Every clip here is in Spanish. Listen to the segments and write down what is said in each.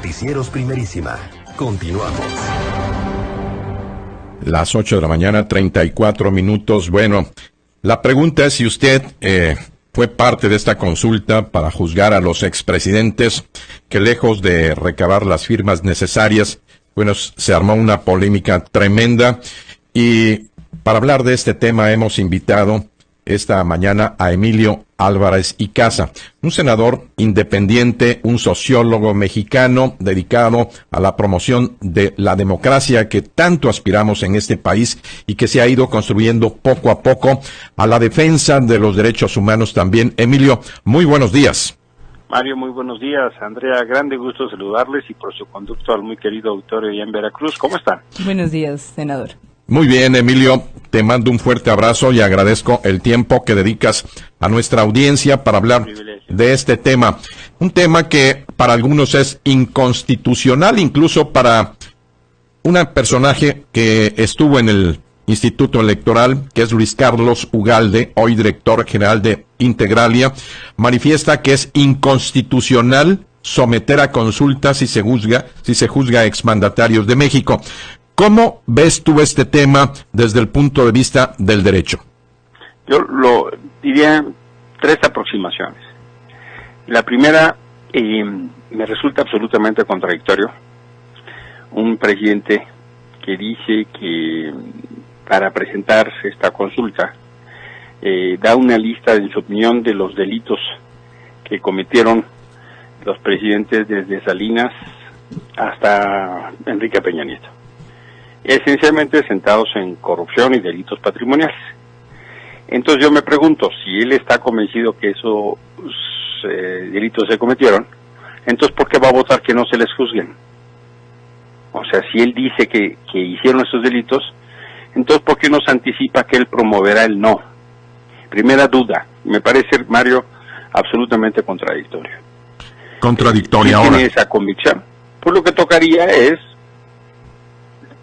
Noticieros Primerísima. Continuamos. Las 8 de la mañana, 34 minutos. Bueno, la pregunta es si usted fue parte de esta consulta para juzgar a los expresidentes que, lejos de recabar las firmas necesarias, bueno, se armó una polémica tremenda. Y para hablar de este tema hemos invitado esta mañana a Emilio Álvarez y Casa, un senador independiente, un sociólogo mexicano dedicado a la promoción de la democracia que tanto aspiramos en este país y que se ha ido construyendo poco a poco, a la defensa de los derechos humanos también. Emilio, muy buenos días. Mario, muy buenos días. Andrea, grande gusto saludarles y por su conducto al muy querido auditorio allá en Veracruz. ¿Cómo están? Buenos días, senador. Muy bien, Emilio, te mando un fuerte abrazo y agradezco el tiempo que dedicas a nuestra audiencia para hablar de este tema. Un tema que para algunos es inconstitucional, incluso para un personaje que estuvo en el Instituto Electoral, que es Luis Carlos Ugalde, hoy director general de Integralia, manifiesta que es inconstitucional someter a consulta si se juzga a exmandatarios de México. ¿Cómo ves tú este tema desde el punto de vista del derecho? Yo lo diría en tres aproximaciones. La primera, me resulta absolutamente contradictorio. Un presidente que dice que para presentar esta consulta da una lista, en su opinión, de los delitos que cometieron los presidentes desde Salinas hasta Enrique Peña Nieto, esencialmente sentados en corrupción y delitos patrimoniales. Entonces yo me pregunto, si él está convencido que esos delitos se cometieron, entonces ¿por qué va a votar que no se les juzguen? O sea, si él dice que hicieron esos delitos, entonces ¿por qué no se anticipa que él promoverá el no? Primera duda, me parece, Mario, absolutamente contradictorio. Contradictoria ahora. ¿Tiene esa convicción? Pues lo que tocaría es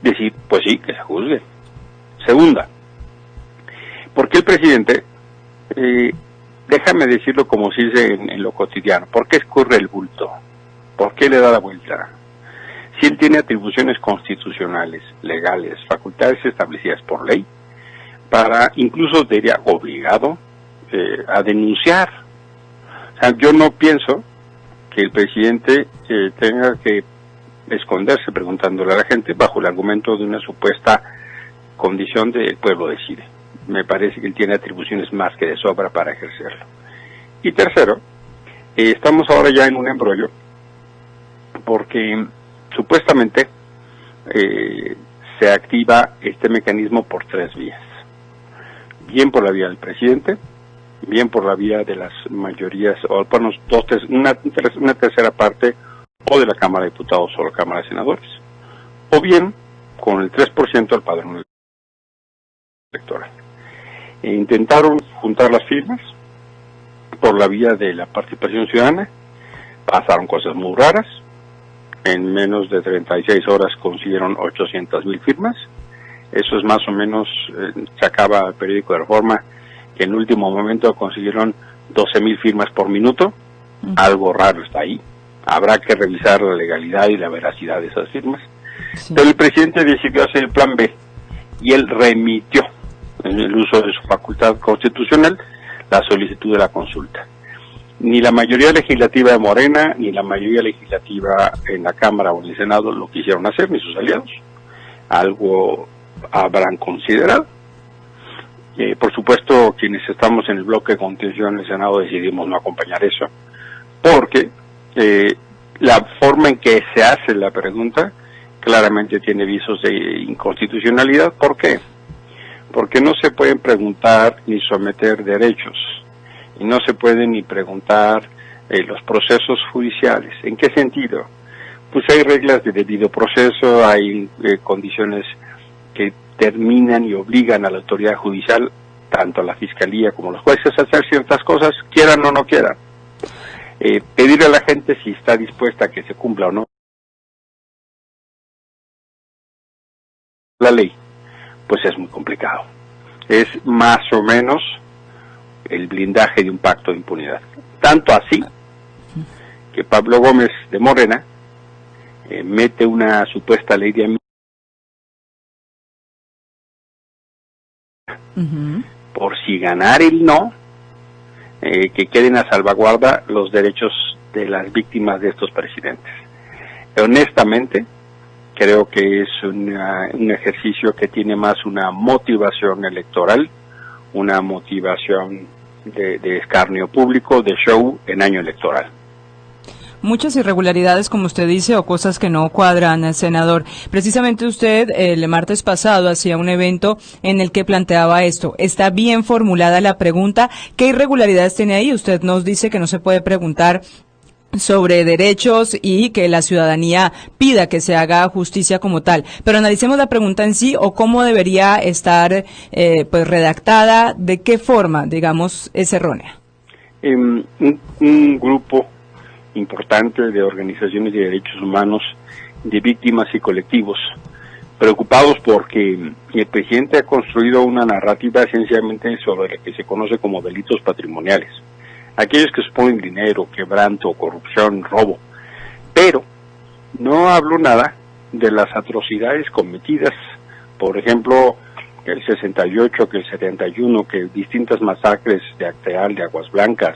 decir, pues sí, que se juzgue. Segunda, ¿por qué el presidente, déjame decirlo como se dice en lo cotidiano, ¿por qué escurre el bulto? ¿Por qué le da la vuelta? Si él tiene atribuciones constitucionales, legales, facultades establecidas por ley, para, incluso diría, obligado a denunciar. O sea, yo no pienso que el presidente tenga que esconderse preguntándole a la gente bajo el argumento de una supuesta condición de el pueblo decide. Me parece que él tiene atribuciones más que de sobra para ejercerlo. Y tercero, estamos ahora ya en un embrollo porque supuestamente se activa este mecanismo por tres vías. Bien por la vía del presidente, bien por la vía de las mayorías, o por una tercera parte, o de la Cámara de Diputados o la Cámara de Senadores, o bien con el 3% del padrón electoral. Intentaron juntar las firmas por la vía de la participación ciudadana, pasaron cosas muy raras, en menos de 36 horas consiguieron 800,000 firmas, eso es más o menos, sacaba el periódico de Reforma, que en último momento consiguieron 12,000 firmas por minuto, algo raro está ahí. Habrá que revisar la legalidad y la veracidad de esas firmas. Sí. Pero el presidente decidió hacer el plan B y él remitió, en el uso de su facultad constitucional, la solicitud de la consulta. Ni la mayoría legislativa de Morena, ni la mayoría legislativa en la Cámara o en el Senado lo quisieron hacer, ni sus aliados. Algo habrán considerado. Por supuesto, quienes estamos en el bloque de contención en el Senado decidimos no acompañar eso, porque la forma en que se hace la pregunta claramente tiene visos de inconstitucionalidad. ¿Por qué? Porque no se pueden preguntar ni someter derechos, y no se pueden ni preguntar los procesos judiciales. ¿En qué sentido? Pues hay reglas de debido proceso, hay condiciones que terminan y obligan a la autoridad judicial, tanto a la Fiscalía como a los jueces, a hacer ciertas cosas, quieran o no quieran. Pedirle a la gente si está dispuesta a que se cumpla o no la ley, pues es muy complicado. Es más o menos el blindaje de un pacto de impunidad. Tanto así que Pablo Gómez de Morena mete una supuesta ley de amnistía por si ganar el no, que queden a salvaguarda los derechos de las víctimas de estos presidentes. Honestamente, creo que es un ejercicio que tiene más una motivación electoral, una motivación de escarnio público, de show en año electoral. Muchas irregularidades, como usted dice, o cosas que no cuadran, senador. Precisamente usted el martes pasado hacía un evento en el que planteaba esto. ¿Está bien formulada la pregunta? ¿Qué irregularidades tiene ahí? Usted nos dice que no se puede preguntar sobre derechos y que la ciudadanía pida que se haga justicia como tal. Pero analicemos la pregunta en sí, o cómo debería estar pues redactada, de qué forma, digamos, es errónea. Un grupo importante de organizaciones de derechos humanos, de víctimas y colectivos, preocupados porque el presidente ha construido una narrativa esencialmente sobre lo que se conoce como delitos patrimoniales, aquellos que suponen dinero, quebranto, corrupción, robo, pero no habló nada de las atrocidades cometidas, por ejemplo, el 68, que el 71, que distintas masacres de Acteal, de Aguas Blancas,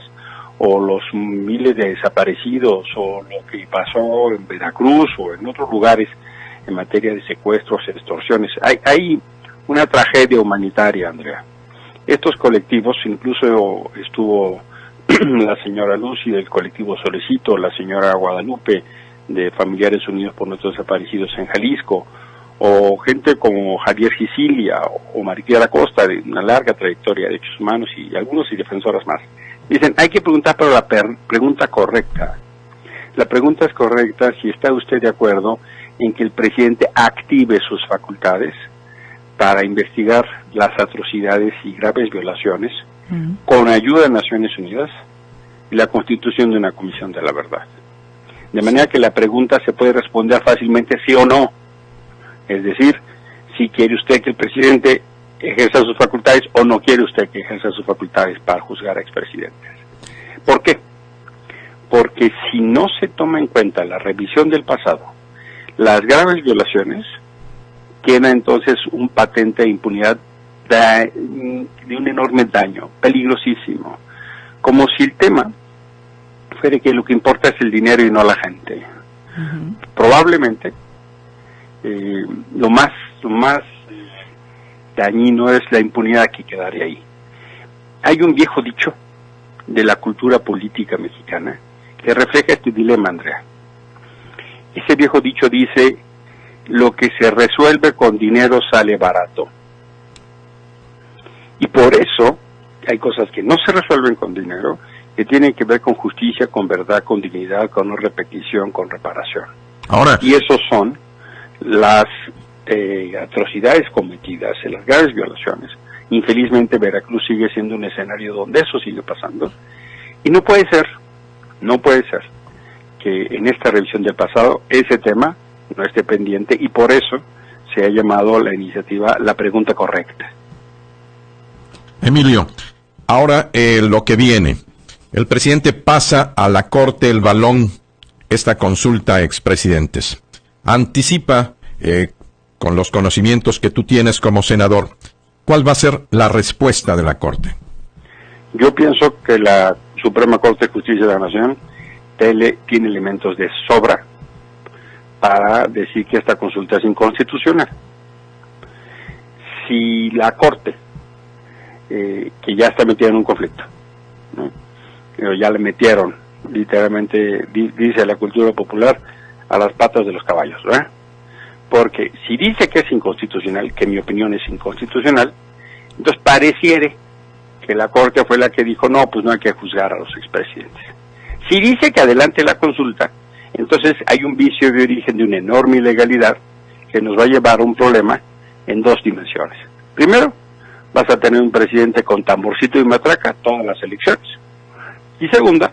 o los miles de desaparecidos, o lo que pasó en Veracruz o en otros lugares en materia de secuestros, extorsiones. Hay una tragedia humanitaria, Andrea. Estos colectivos, incluso estuvo la señora Lucy del colectivo Solecito, la señora Guadalupe de Familiares Unidos por Nuestros Desaparecidos en Jalisco, o gente como Javier Sicilia o Mariquilla da Costa, de una larga trayectoria de derechos humanos, y algunos y defensoras más. Dicen, hay que preguntar por la pregunta correcta. La pregunta es correcta si está usted de acuerdo en que el presidente active sus facultades para investigar las atrocidades y graves violaciones con ayuda de Naciones Unidas y la constitución de una comisión de la verdad. De manera que la pregunta se puede responder fácilmente sí o no. Es decir, si quiere usted que el presidente ejerza sus facultades o no quiere usted que ejerza sus facultades para juzgar a expresidentes. ¿Por qué? Porque si no se toma en cuenta la revisión del pasado, las graves violaciones, queda entonces un patente de impunidad de un enorme daño, peligrosísimo. Como si el tema fuera que lo que importa es el dinero y no la gente. Probablemente lo más dañino es la impunidad que quedaría ahí. Hay un viejo dicho de la cultura política mexicana que refleja este dilema, Andrea. Ese viejo dicho dice, lo que se resuelve con dinero sale barato. Y por eso hay cosas que no se resuelven con dinero, que tienen que ver con justicia, con verdad, con dignidad, con no repetición, con reparación. Ahora, y esos son las atrocidades cometidas, las graves violaciones. Infelizmente Veracruz sigue siendo un escenario donde eso sigue pasando, y no puede ser que en esta revisión del pasado ese tema no esté pendiente, y por eso se ha llamado la iniciativa La Pregunta Correcta. Emilio, ahora lo que viene, el presidente pasa a la Corte el balón, esta consulta a expresidentes. Anticipa, con los conocimientos que tú tienes como senador, ¿cuál va a ser la respuesta de la Corte? Yo pienso que la Suprema Corte de Justicia de la Nación tiene elementos de sobra para decir que esta consulta es inconstitucional. Si la Corte, que ya está metida en un conflicto, ¿no? Pero ya le metieron, literalmente, dice la cultura popular, a las patas de los caballos, ¿verdad? Porque si dice que es inconstitucional, que en mi opinión es inconstitucional, entonces pareciere que la Corte fue la que dijo, no, pues no hay que juzgar a los expresidentes. Si dice que adelante la consulta, entonces hay un vicio de origen de una enorme ilegalidad que nos va a llevar a un problema en dos dimensiones. Primero, vas a tener un presidente con tamborcito y matraca todas las elecciones. Y segunda,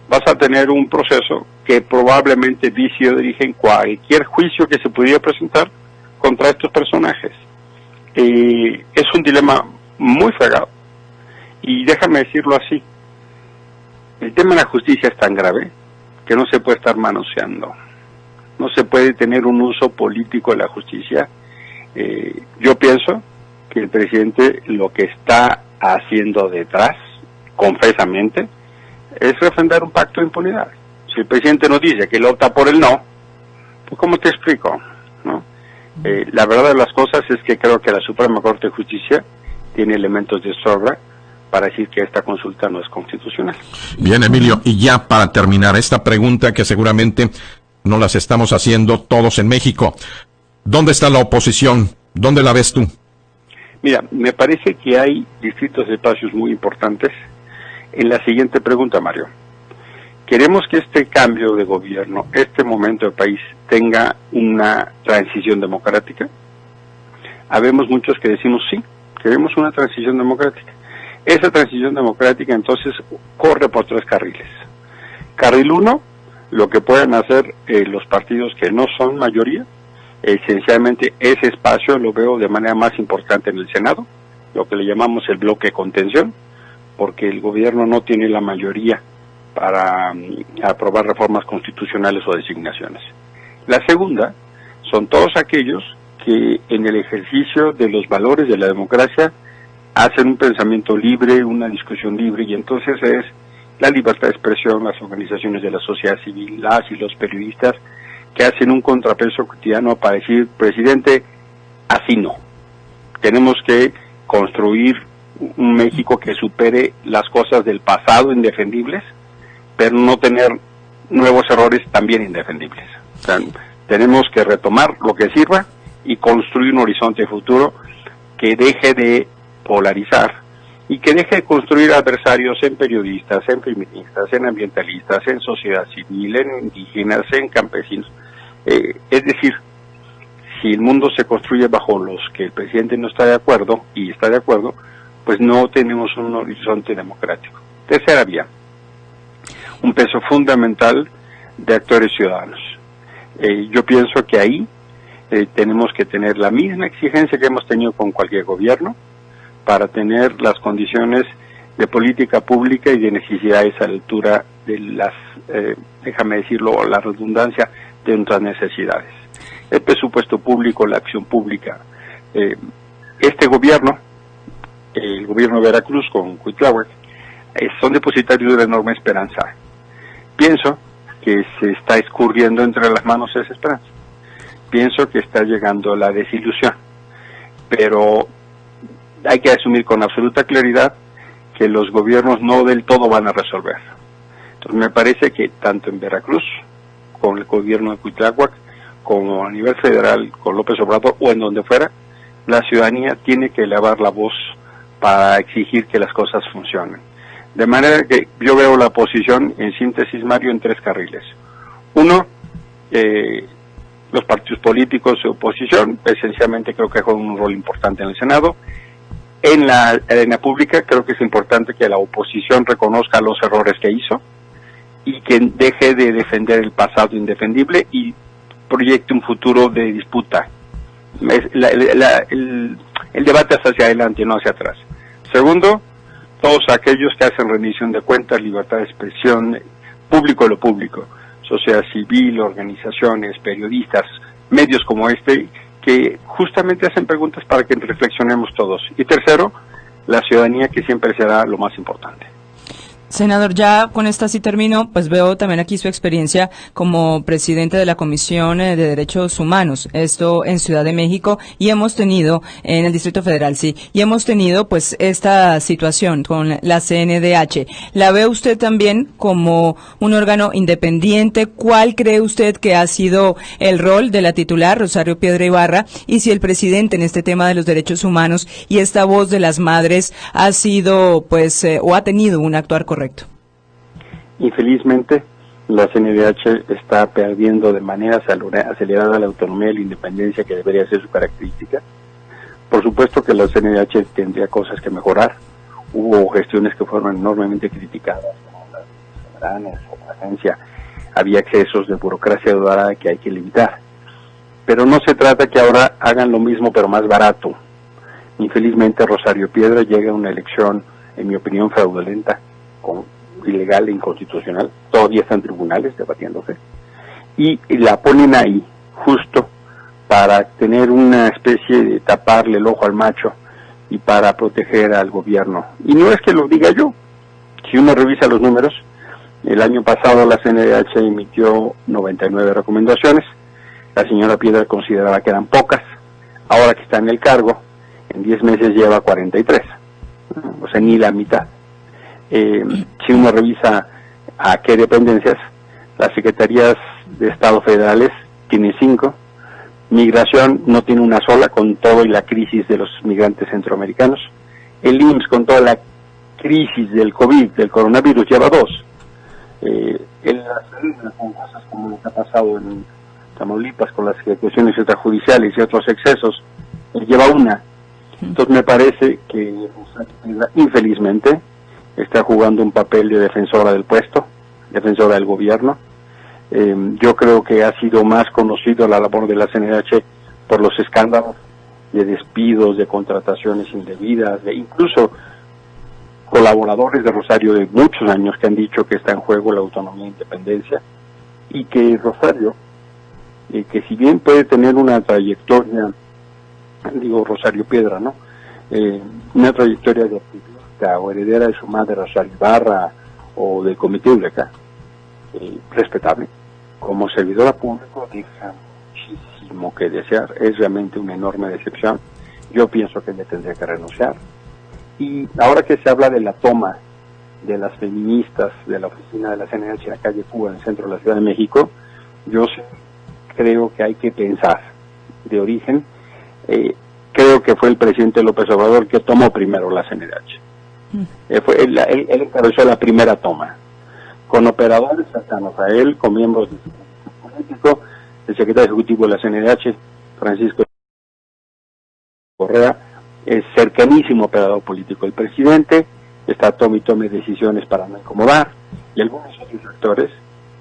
vas a tener un proceso que probablemente vicio de origen cualquier juicio que se pudiera presentar contra estos personajes. Es un dilema muy fregado. Y déjame decirlo así, el tema de la justicia es tan grave que no se puede estar manoseando. no se puede tener un uso político de la justicia. Yo pienso que el presidente lo que está haciendo detrás, confesamente, es refrendar un pacto de impunidad. Si el presidente nos dice que él opta por el no, pues ¿cómo te explico? ¿No? La verdad de las cosas es que creo que la Suprema Corte de Justicia tiene elementos de sobra para decir que esta consulta no es constitucional. Bien, Emilio, y ya para terminar esta pregunta que seguramente no las estamos haciendo todos en México. ¿Dónde está la oposición? ¿Dónde la ves tú? Mira, me parece que hay distintos espacios muy importantes en la siguiente pregunta, Mario. ¿Queremos que este cambio de gobierno, este momento del país, tenga una transición democrática? Habemos muchos que decimos sí, queremos una transición democrática. Esa transición democrática entonces corre por 3 carriles. Carril 1, lo que pueden hacer los partidos que no son mayoría, esencialmente ese espacio lo veo de manera más importante en el Senado, lo que le llamamos el bloque de contención, porque el gobierno no tiene la mayoría para aprobar reformas constitucionales o designaciones. La segunda son todos aquellos que en el ejercicio de los valores de la democracia hacen un pensamiento libre, una discusión libre, y entonces es la libertad de expresión, las organizaciones de la sociedad civil, las y los periodistas, que hacen un contrapeso cotidiano para decir, presidente, así no. Tenemos que construir un México que supere las cosas del pasado indefendibles, pero no tener nuevos errores también indefendibles. O sea, tenemos que retomar lo que sirva y construir un horizonte futuro que deje de polarizar y que deje de construir adversarios en periodistas, en feministas, en ambientalistas, en sociedad civil, en indígenas, en campesinos. Es decir, si el mundo se construye bajo los que el presidente no está de acuerdo y está de acuerdo, pues no tenemos un horizonte democrático. Tercera vía, un peso fundamental de actores ciudadanos. Yo pienso que ahí tenemos que tener la misma exigencia que hemos tenido con cualquier gobierno para tener las condiciones de política pública y de necesidades a la altura de las, déjame decirlo, la redundancia de nuestras necesidades. El presupuesto público, la acción pública. Este gobierno, el gobierno de Veracruz con Cuitláhuac, son depositarios de una enorme esperanza. Pienso que se está escurriendo entre las manos esa esperanza. Pienso que está llegando la desilusión. Pero hay que asumir con absoluta claridad que los gobiernos no del todo van a resolver. Entonces me parece que tanto en Veracruz, con el gobierno de Cuitláhuac, como a nivel federal, con López Obrador, o en donde fuera, la ciudadanía tiene que elevar la voz para exigir que las cosas funcionen. De manera que yo veo la oposición, en síntesis, Mario, en 3 carriles. Uno, los partidos políticos de oposición, esencialmente creo que juegan un rol importante en el Senado. En la arena pública creo que es importante que la oposición reconozca los errores que hizo y que deje de defender el pasado indefendible y proyecte un futuro de disputa. El debate es hacia adelante y no hacia atrás. Segundo, todos aquellos que hacen rendición de cuentas, libertad de expresión, público de lo público, sociedad civil, organizaciones, periodistas, medios como este, que justamente hacen preguntas para que reflexionemos todos. Y tercero, la ciudadanía, que siempre será lo más importante. Senador, ya con esta sí termino, pues veo también aquí su experiencia como presidente de la Comisión de Derechos Humanos, esto en Ciudad de México, y hemos tenido, en el Distrito Federal, sí, y hemos tenido pues esta situación con la CNDH. ¿La ve usted también como un órgano independiente? ¿Cuál cree usted que ha sido el rol de la titular, Rosario Piedra Ibarra, y si el presidente en este tema de los derechos humanos y esta voz de las madres ha sido, pues, o ha tenido un actuar correcto? Infelizmente, la CNDH está perdiendo de manera acelerada la autonomía y la independencia que debería ser su característica. Por supuesto que la CNDH tendría cosas que mejorar. Hubo gestiones que fueron enormemente criticadas, como las soberanas o la agencia. Había excesos de burocracia dorada que hay que limitar. Pero no se trata que ahora hagan lo mismo pero más barato. Infelizmente, Rosario Piedra llega a una elección, en mi opinión, fraudulenta, ilegal e inconstitucional, todavía está en tribunales debatiéndose, y la ponen ahí, justo para tener una especie de taparle el ojo al macho y para proteger al gobierno. Y no es que lo diga yo, si uno revisa los números, el año pasado la CNDH emitió 99 recomendaciones, la señora Piedra consideraba que eran pocas, ahora que está en el cargo, en 10 meses lleva 43, o sea, ni la mitad. Si uno revisa a qué dependencias, las secretarías de Estado federales tienen 5, Migración no tiene una sola, con todo y la crisis de los migrantes centroamericanos, el IMSS con toda la crisis del COVID, del coronavirus, lleva 2. En las con cosas como lo que ha pasado en Tamaulipas con las ejecuciones extrajudiciales y otros excesos, lleva 1. Entonces me parece que infelizmente está jugando un papel de defensora del puesto, defensora del gobierno. Yo creo que ha sido más conocido la labor de la CNDH por los escándalos de despidos, de contrataciones indebidas, de incluso colaboradores de Rosario de muchos años que han dicho que está en juego la autonomía e independencia, y que Rosario, que si bien puede tener una trayectoria, digo Rosario Piedra, ¿no? Una trayectoria de activista o heredera de su madre Rosario Ibarra o del Comité Eureka, respetable, como servidora pública deja muchísimo que desear, es realmente una enorme decepción. Yo pienso que le tendría que renunciar. Y ahora que se habla de la toma de las feministas de la oficina de la CNDH en la calle Cuba, en el centro de la Ciudad de México, yo creo que hay que pensar de origen. Creo que fue el presidente López Obrador que tomó primero la CNDH. Él encabezó la primera toma, con operadores cercanos a él, con miembros de su político, el secretario ejecutivo de la CNDH, Francisco Correa, es cercanísimo operador político del presidente, está tome decisiones para no incomodar, y algunos otros actores,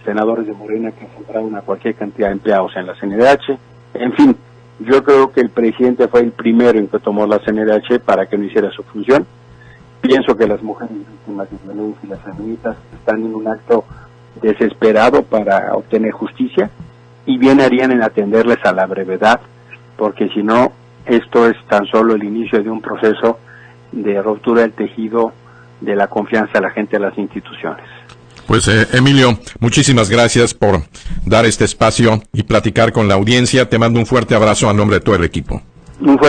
senadores de Morena que encontraron a cualquier cantidad de empleados en la CNDH. En fin, yo creo que el presidente fue el primero en que tomó la CNDH para que no hiciera su función. Pienso que las mujeres víctimas de violencia y las feministas están en un acto desesperado para obtener justicia, y bien harían en atenderles a la brevedad, porque si no, esto es tan solo el inicio de un proceso de ruptura del tejido de la confianza de la gente en las instituciones. Pues Emilio, muchísimas gracias por dar este espacio y platicar con la audiencia. Te mando un fuerte abrazo a nombre de todo el equipo. Un fuerte